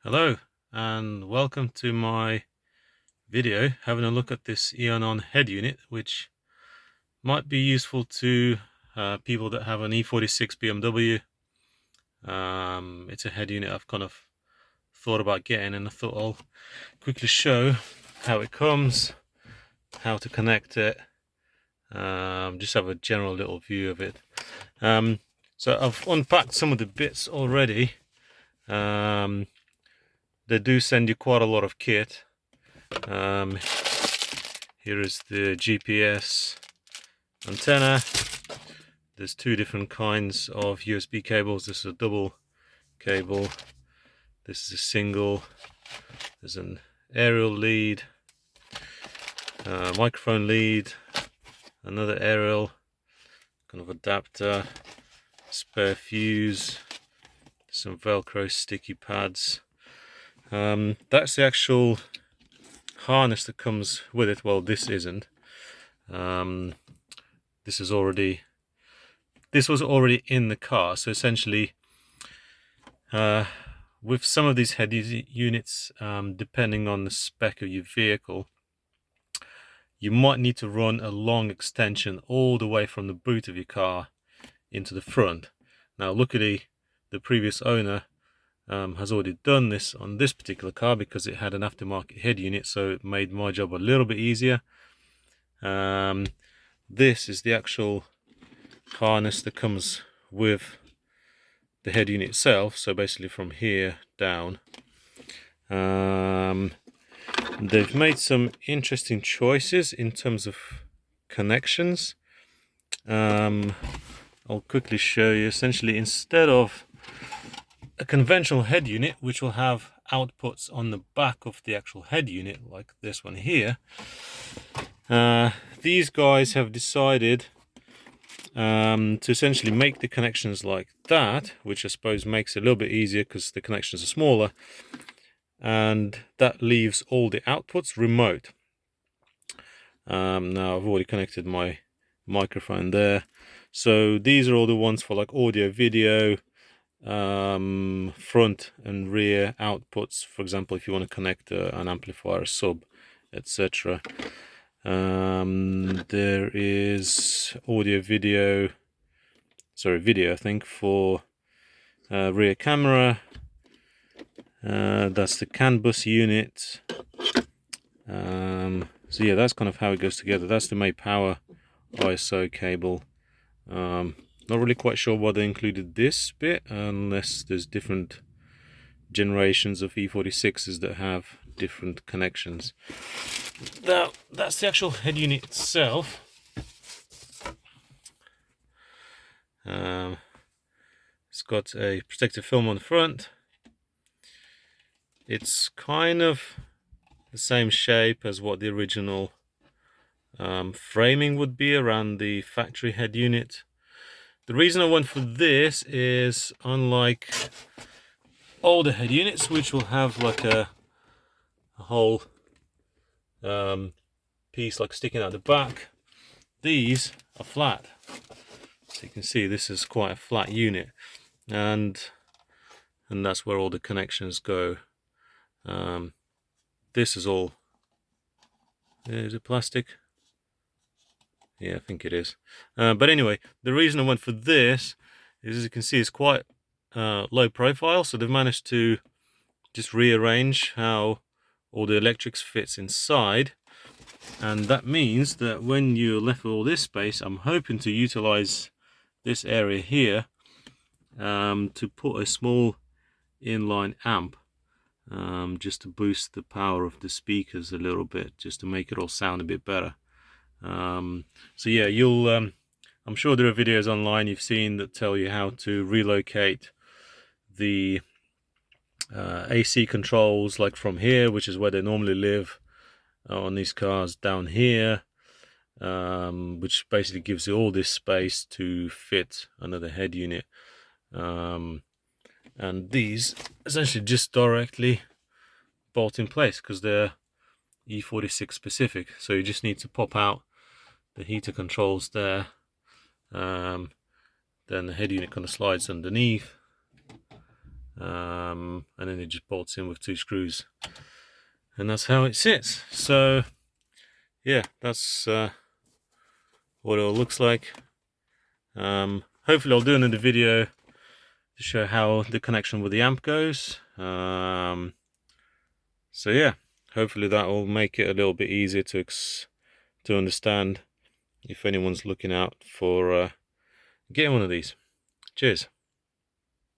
Hello and welcome to my video having a look at this Eonon head unit, which might be useful to people that have an E46 BMW. It's a head unit I've kind of thought about getting, and I thought I'll quickly show how it comes, how to connect it, just have a general little view of it. So I've unpacked some of the bits already. They do send you quite a lot of kit. Here is the GPS antenna. There's two different kinds of USB cables. This is a double cable. This is a single. There's an aerial lead, microphone lead, another aerial kind of adapter, spare fuse, some Velcro sticky pads. That's the actual harness that comes with it. Well, this isn't. This was already in the car. So essentially, with some of these head units, depending on the spec of your vehicle, you might need to run a long extension all the way from the boot of your car into the front. Now, luckily, the previous owner has already done this on this particular car because it had an aftermarket head unit, so it made my job a little bit easier. This is the actual harness that comes with the head unit itself, so basically from here down. They've made some interesting choices in terms of connections. I'll quickly show you. Essentially, instead of a conventional head unit, which will have outputs on the back of the actual head unit, like this one here, these guys have decided to essentially make the connections like that, which I suppose makes it a little bit easier because the connections are smaller, and that leaves all the outputs remote. Now I've already connected my microphone there, so these are all the ones for like audio, video, front and rear outputs. For example, if you want to connect an amplifier, a sub, etc. There is audio, video, I think, for rear camera. That's the CAN bus unit. So yeah, that's kind of how it goes together. That's the main power ISO cable. Not really quite sure why they included this bit, unless there's different generations of E46s that have different connections. Now, that's the actual head unit itself. It's got a protective film on the front. It's kind of the same shape as what the original framing would be around the factory head unit. The reason I went for this is, unlike older head units, which will have like a whole piece like sticking out the back, these are flat. So you can see this is quite a flat unit, and that's where all the connections go. This is all, is it plastic? Yeah, I think it is. But anyway, the reason I went for this is, as you can see, it's quite low profile, so they've managed to just rearrange how all the electrics fits inside, and that means that when you're left with all this space, I'm hoping to utilize this area here to put a small inline amp, just to boost the power of the speakers a little bit, just to make it all sound a bit better. So yeah, you'll I'm sure there are videos online you've seen that tell you how to relocate the AC controls, like from here, which is where they normally live on these cars, down here, which basically gives you all this space to fit another head unit. And these essentially just directly bolt in place because they're E46 specific, so you just need to pop out the heater controls there. Then the head unit kind of slides underneath, and then it just bolts in with 2 screws, and that's how it sits. So yeah, that's what it all looks like. Hopefully I'll do another video to show how the connection with the amp goes. So yeah, hopefully that will make it a little bit easier to understand if anyone's looking out for getting one of these. Cheers.